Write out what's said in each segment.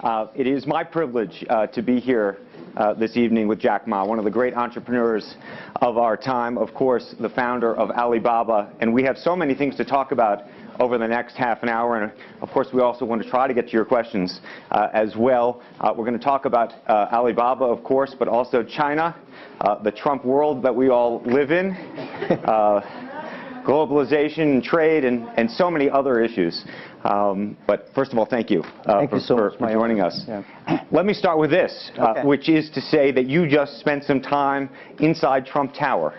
It is my privilege to be here this evening with Jack Ma, one of the great entrepreneurs of our time, of course, the founder of Alibaba. And we have so many things to talk about over the next half an hour. And of course, we also want to try to get to your questions as well. We're going to talk about Alibaba, of course, but also China, the Trump world that we all live in, globalization, trade, and so many other issues. But first of all, thank you, for joining us. Yeah. Let me start with this, which is to say that you just spent some time inside Trump Tower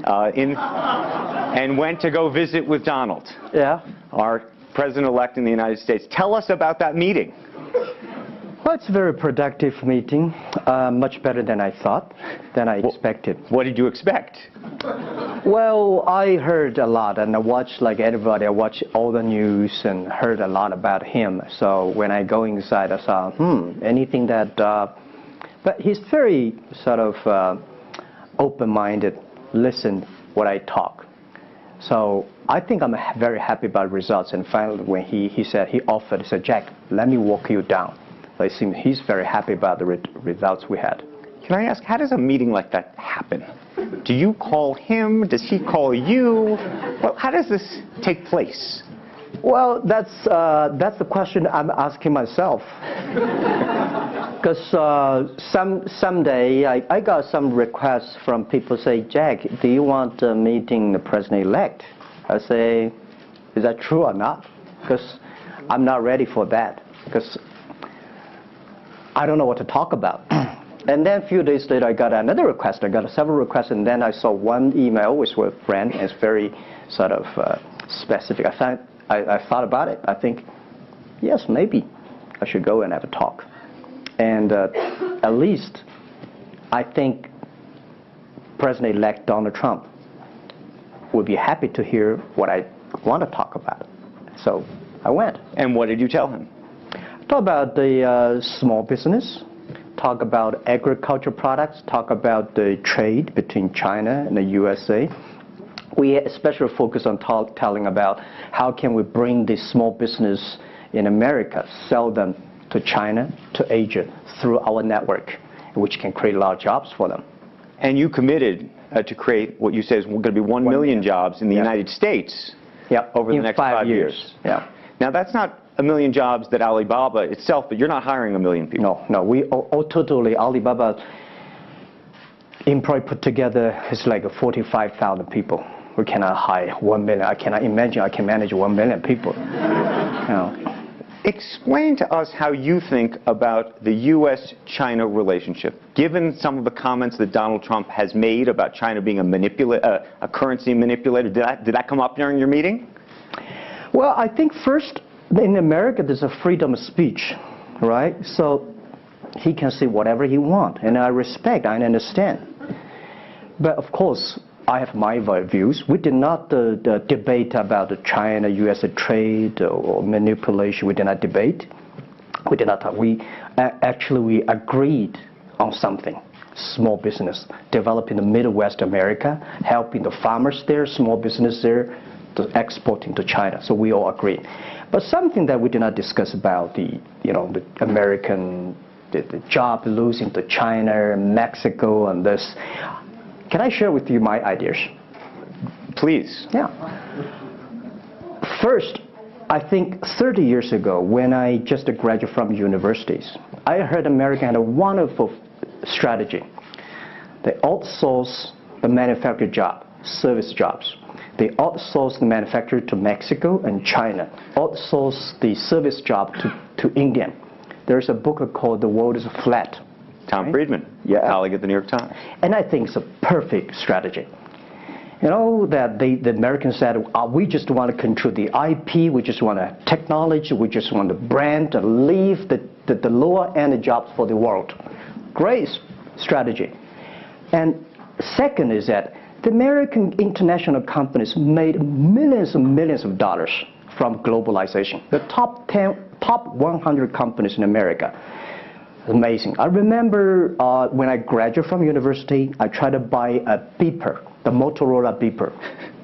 and went to go visit with Donald, our president-elect in the United States. Tell us about that meeting. Well, it's a very productive meeting, much better than I thought, than I expected. What did you expect? Well, I heard a lot, and I watched, like everybody, I watched all the news and heard a lot about him. So when I go inside, I saw, anything that, but he's very sort of open-minded, listen what I talk. So I think I'm very happy about results. And finally, when he said, he said, Jack, let me walk you down. So it seems he's very happy about the results we had. Can I ask, how does a meeting like that happen? Do you call him? Does he call you? Well, how does this take place? Well, that's the question I'm asking myself. Because someday I got some requests from people say, Jack, do you want a meeting the president-elect? I say, is that true or not? Because I'm not ready for that. Because I don't know what to talk about. And then a few days later, I got another request. I got several requests, and then I saw one email with a friend. It's very sort of specific. I thought about it. I think, yes, maybe I should go and have a talk. And at least I think President-elect Donald Trump would be happy to hear what I want to talk about. So I went. And what did you tell him? Talk about the small business, talk about agriculture products, talk about the trade between China and the USA. We especially focus on telling about how can we bring the small business in America, sell them to China, to Asia, through our network, which can create a lot of jobs for them. And you committed to create what you say is going to be 1 million jobs in the United States over the next 5 years. Yeah. Now, that's not 1 million jobs that Alibaba itself, but you're not hiring 1 million people. No, we totally, Alibaba employee put together is like 45,000 people. We cannot hire 1 million. I cannot imagine I can manage 1 million people. Explain to us how you think about the U.S.-China relationship, given some of the comments that Donald Trump has made about China being a currency manipulator. Did that come up during your meeting? Well, I think first, in America, there's a freedom of speech, right? So he can say whatever he wants, and I respect, I understand. But of course, I have my views. We did not debate about the China-US trade or manipulation. We did not debate. We did not talk. We agreed on something. Small business, developing the Midwest America, helping the farmers there, small business there, exporting to China. So we all agreed. But something that we did not discuss about the American the job losing to China, Mexico, and this. Can I share with you my ideas? Please. Yeah. First, I think 30 years ago, when I just graduated from universities, I heard America had a wonderful strategy. They outsource the manufacturing job, service jobs. They outsource the manufacturer to Mexico and China, outsource the service job to India. There's a book called The World is Flat. Tom Friedman, colleague at the New York Times. And I think it's a perfect strategy. You know, that the Americans said, we just want to control the IP, we just want technology, we just want the brand, and leave the lower end jobs for the world. Great strategy. And second is that the American international companies made millions and millions of dollars from globalization. The top 100 companies in America. Amazing. I remember when I graduated from university, I tried to buy a beeper, the Motorola beeper.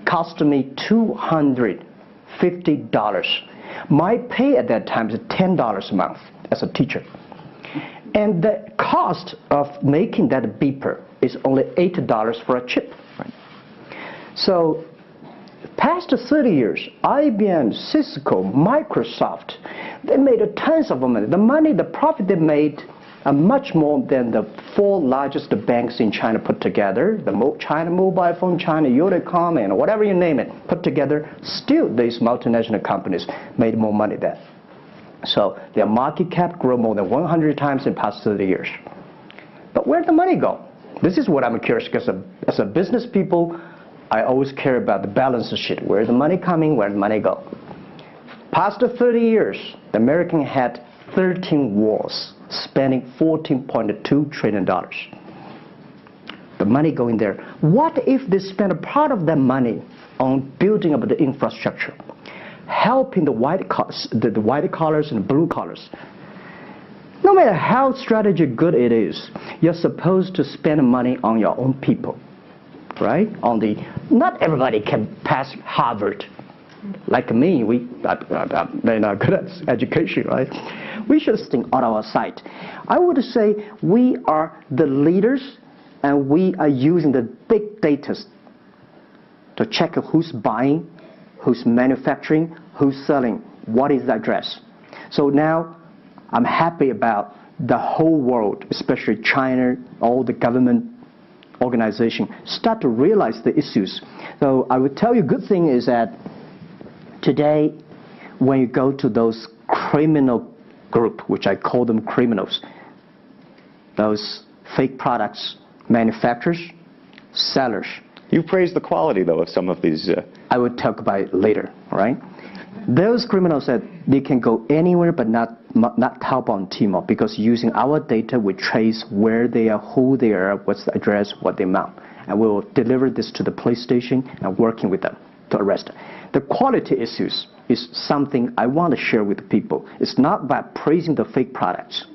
Cost me $250. My pay at that time is $10 a month as a teacher. And the cost of making that beeper is only $8 for a chip. Right. So, past 30 years, IBM, Cisco, Microsoft, they made tons of money. The profit they made are much more than the 4 largest banks in China put together, the China Mobile Phone, China Unicom, and whatever you name it, put together. Still, these multinational companies made more money then. So their market cap grew more than 100 times in the past 30 years. But where'd the money go? This is what I'm curious, because as a business people, I always care about the balance sheet. Where's the money coming? Where'd the money go? Past 30 years, the American had 13 wars, spending $14.2 trillion. The money going there. What if they spend a part of that money on building up the infrastructure, helping the white collars and the blue collars? No matter how strategy good it is, you're supposed to spend money on your own people, right? Not everybody can pass Harvard. Like me, they're not good at education, right? We should think on our side. I would say we are the leaders, and we are using the big data to check who's buying, who's manufacturing, who's selling, what is the address. So now I'm happy about the whole world, especially China, all the government organizations, start to realize the issues. So I would tell you, good thing is that today, when you go to those criminal group, which I call them criminals, those fake products manufacturers, sellers. You praised the quality, though, of some of these. I would talk about it later, right? Those criminals said they can go anywhere but not Taobao and Tmall, because using our data, we trace where they are, who they are, what's the address, what they amount. And we will deliver this to the police station and working with them to arrest them. The quality issues is something I want to share with the people. It's not about praising the fake products.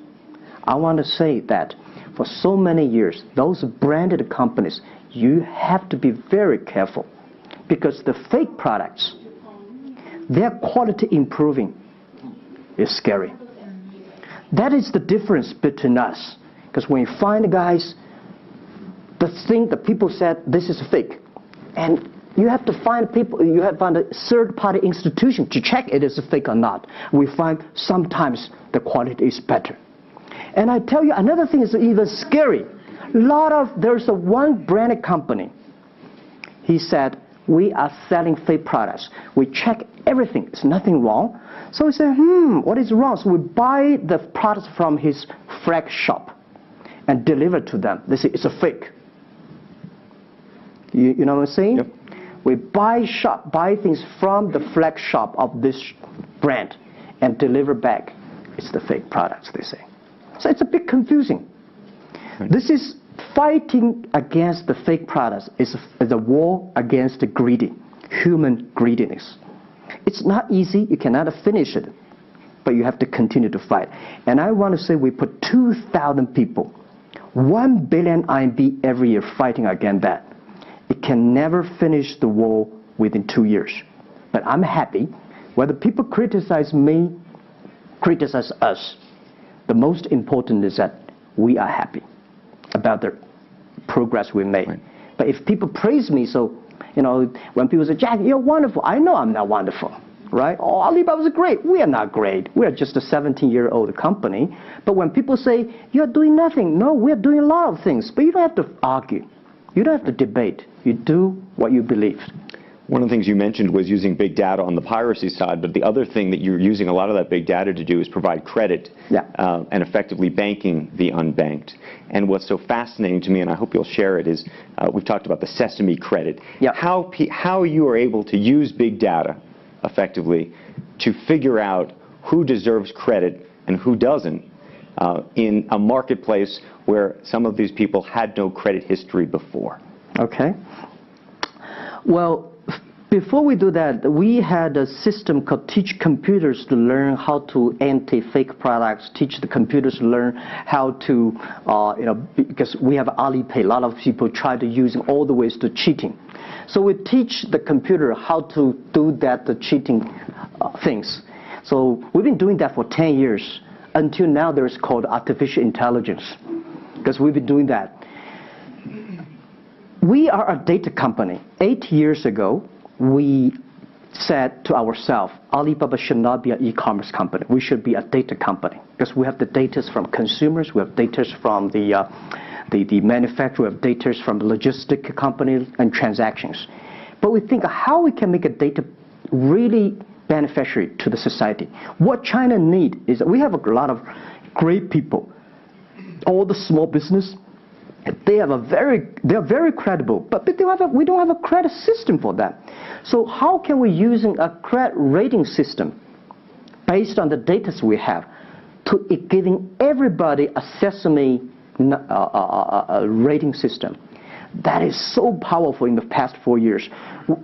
I want to say that for so many years, those branded companies, you have to be very careful, because the fake products, their quality improving is scary. That is the difference between us. Because when you find guys, the people said this is fake, and you have to find people, you have to find a third-party institution to check it is fake or not. We find sometimes the quality is better. And I tell you, another thing is even scary. There's one branded company. He said, we are selling fake products. We check everything. There's nothing wrong. So we say, what is wrong? So we buy the products from his flag shop and deliver to them. They say, it's a fake. You know what I'm saying? Yep. We buy things from the flag shop of this brand and deliver back. It's the fake products, they say. So it's a bit confusing. Right. This is fighting against the fake products. Is a war against the human greediness. It's not easy. You cannot finish it, but you have to continue to fight. And I want to say we put 2,000 people, 1 billion RMB every year fighting against that. It can never finish the war within 2 years. But I'm happy. Whether people criticize me, criticize us, the most important is that we are happy about the progress we made. Right. But if people praise me, so, when people say, Jack, you're wonderful, I know I'm not wonderful, right? Oh, Alibaba is great. We are not great. We are just a 17-year-old company. But when people say, you're doing nothing, no, we're doing a lot of things. But you don't have to argue. You don't have to debate. You do what you believe. One of the things you mentioned was using big data on the piracy side, but the other thing that you're using a lot of that big data to do is provide credit and effectively banking the unbanked. And what's so fascinating to me, and I hope you'll share it, is we've talked about the Sesame credit. Yep. How you are able to use big data effectively to figure out who deserves credit and who doesn't in a marketplace where some of these people had no credit history before. Okay. Well, before we do that, we had a system called Teach Computers to learn how to anti-fake products, teach the computers to learn how to, because we have Alipay, a lot of people try to use all the ways to cheating. So we teach the computer how to do the cheating things. So we've been doing that for 10 years. Until now, there's called artificial intelligence, because we've been doing that. We are a data company. 8 years ago, we said to ourselves, Alibaba should not be an e-commerce company. We should be a data company, because we have the data from consumers, we have data from the manufacturer, we have data from the logistic companies and transactions. But we think how we can make a data really beneficiary to the society. What China needs is that we have a lot of great people. All the small business, they are very credible, but we don't have a credit system for that. So how can we using a credit rating system based on the data we have to giving everybody a Sesame rating system? That is so powerful in the past 4 years,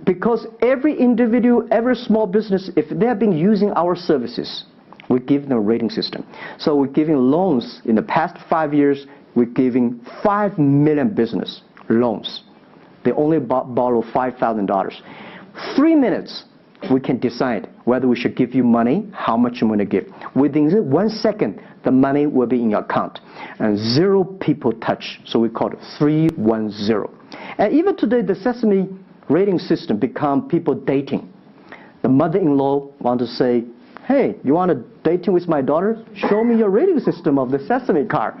because every individual, every small business, if they have been using our services, we give them a rating system. So we're giving loans in the past 5 years. We're giving 5 million business loans. They only borrow $5,000. 3 minutes, we can decide whether we should give you money, how much you want to give. Within 1 second, the money will be in your account. And 0 people touch, so we call it 310. And even today, the Sesame rating system become people dating. The mother-in-law want to say, hey, you want to dating with my daughter? Show me your rating system of the Sesame card.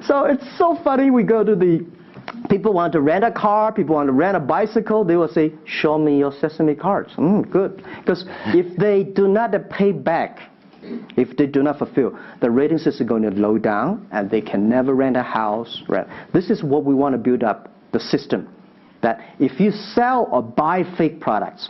So it's so funny. We go to the people want to rent a car, people want to rent a bicycle. They will say, show me your Sesame cards. Good. Because if they do not pay back, if they do not fulfill, the rating system is going to low down and they can never rent a house. This is what we want to build up, the system. That if you sell or buy fake products,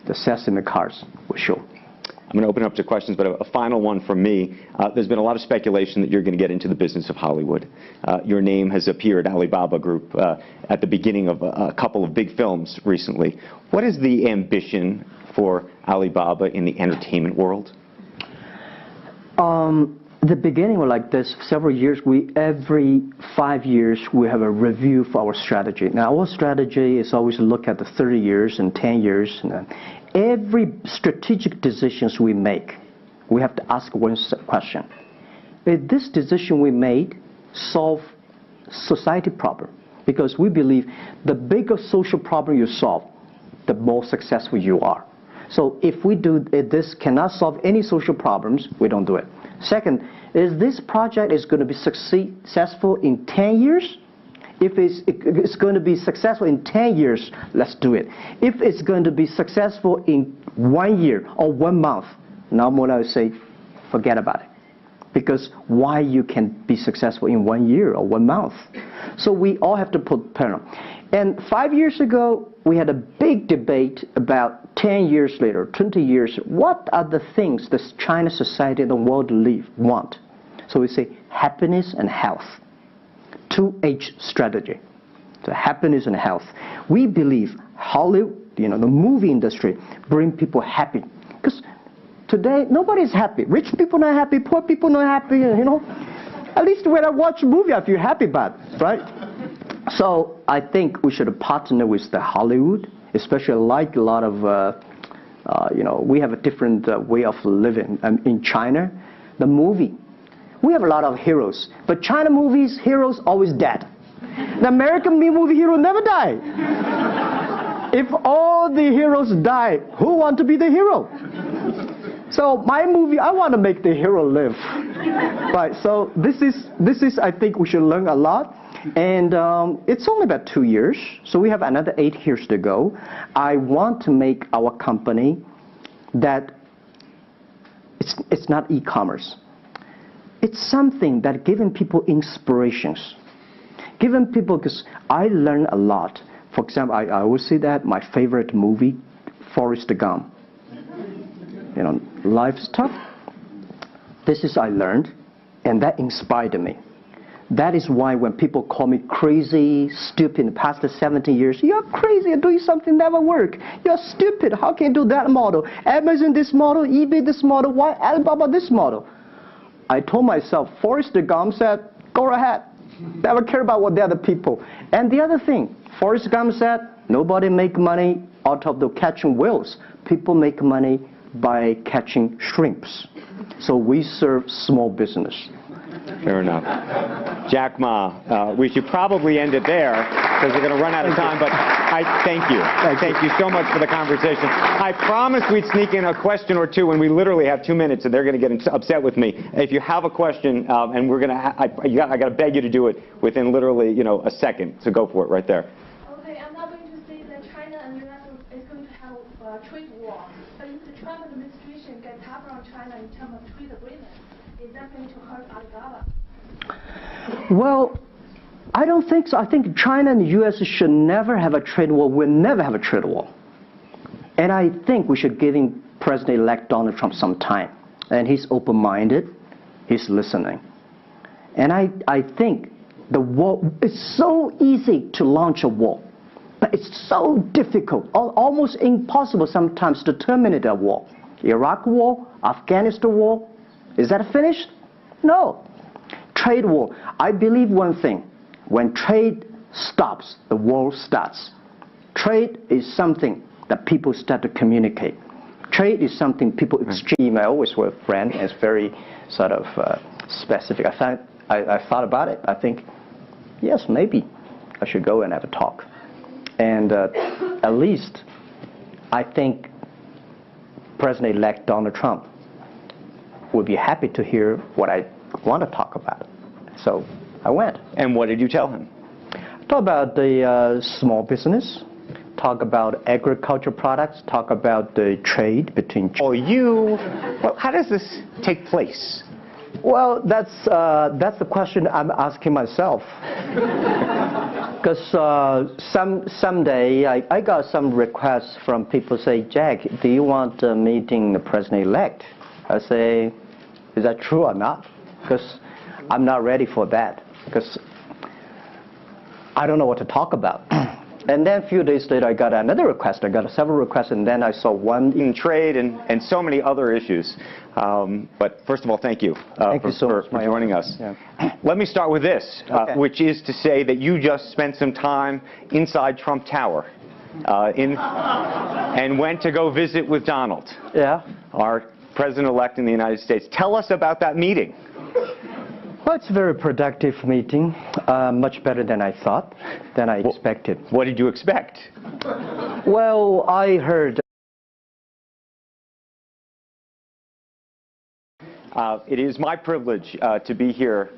the Sesame cards will show. I'm going to open up to questions, but a final one from me. There's been a lot of speculation that you're going to get into the business of Hollywood. Your name has appeared, Alibaba Group, at the beginning of a couple of big films recently. What is the ambition for Alibaba in the entertainment world? The beginning was like this. Several years, every 5 years, we have a review for our strategy. Now, our strategy is always look at the 30 years and 10 years. And every strategic decisions we make, we have to ask one question. Did this decision we made solve society problem? Because we believe the bigger social problem you solve, the more successful you are. So if this cannot solve any social problems, we don't do it. Second, is this project is going to be successful in 10 years? If it's going to be successful in 10 years, let's do it. If it's going to be successful in 1 year or 1 month, now what I would say, forget about it. Because why you can be successful in 1 year or 1 month? So we all have to put pen on. And 5 years ago, we had a big debate about 10 years later, 20 years, what are the things the China society and the world want? So we say happiness and health. 2H strategy. So happiness and health. We believe Hollywood, the movie industry, bring people happy. Because today, nobody's happy. Rich people not happy, poor people not happy, At least when I watch a movie, I feel happy about it, right? So I think we should partner with the Hollywood, especially like a lot of, we have a different way of living. In China, the movie, we have a lot of heroes. But China movies, heroes always dead. The American movie hero never die. If all the heroes die, who want to be the hero? So my movie, I want to make the hero live. Right, so this is, I think we should learn a lot. And it's only about 2 years, so we have another 8 years to go. I want to make our company that it's not e-commerce. It's something that giving people inspirations. Giving people, because I learn a lot. For example, I always say that my favorite movie, Forrest Gump. Life's tough. This is I learned, and that inspired me. That is why when people call me crazy, stupid in the past 17 years, you're crazy, you're doing something never work. You're stupid, how can you do that model? Amazon this model, eBay this model, why Alibaba this model? I told myself, Forrest Gump said, go ahead. Never care about what the other people. And the other thing, Forrest Gump said, nobody make money out of the catching whales. People make money by catching shrimps. So we serve small business. Fair enough. Jack Ma, we should probably end it there because we're going to run out of time, but I thank you. Thank you so much for the conversation. I promised we'd sneak in a question or two, and we literally have 2 minutes, and they're going to get upset with me. If you have a question, and we're going to, I got to beg you to do it within literally, a second. So go for it right there. Okay, I'm not going to say that China and the US is going to have a trade war, but if the Trump administration gets tougher on China in terms of trade agreements, is that going to hurt Alibaba? Well, I don't think so. I think China and the U.S. should never have a trade war. We'll never have a trade war. And I think we should give President-elect Donald Trump some time. And he's open-minded. He's listening. And I think the war, it's so easy to launch a war. But it's so difficult, almost impossible sometimes to terminate a war. Iraq war, Afghanistan war, is that finished? No. Trade war. I believe one thing. When trade stops, the war starts. Trade is something that people start to communicate. Trade is something people exchange email with a friend. It's very sort of specific. I thought about it. I think, yes, maybe I should go and have a talk. And at least I think President-elect Donald Trump would be happy to hear what I want to talk about. So I went. And what did you tell him? Talk about the small business, talk about agriculture products, talk about the trade between... Well, how does this take place? Well, that's the question I'm asking myself. Because someday I got some requests from people say, Jack, do you want meeting the president-elect? I say, is that true or not? Because I'm not ready for that. Because I don't know what to talk about. And then a few days later, I got another request. I got several requests, and then I saw one in trade and so many other issues. But first of all, thank you, for joining us. Yeah. Let me start with this, which is to say that you just spent some time inside Trump Tower and went to go visit with Donald, our president-elect in the United States. Tell us about that meeting. Well, it's a very productive meeting, much better than I thought, than I expected. What did you expect? Well, I heard... It is my privilege to be here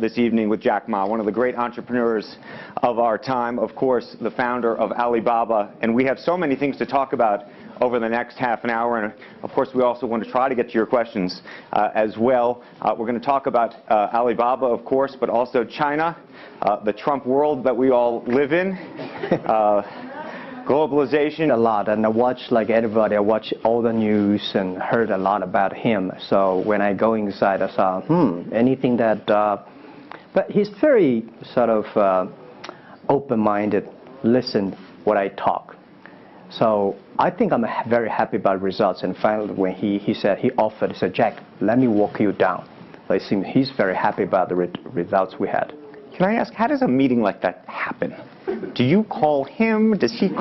this evening with Jack Ma, one of the great entrepreneurs of our time, of course, the founder of Alibaba. And we have so many things to talk about over the next half an hour. And of course, we also want to try to get to your questions as well. We're going to talk about Alibaba, of course, but also China, the Trump world that we all live in, globalization. A lot, and I watch like everybody. I watch all the news and heard a lot about him. So when I go inside, I saw, anything that... but he's very sort of open-minded, listen what I talk. So I think I'm very happy about results. And finally, when he said, he said, Jack, let me walk you down. So it seems he's very happy about the results we had. Can I ask, how does a meeting like that happen? Do you call him? Does he call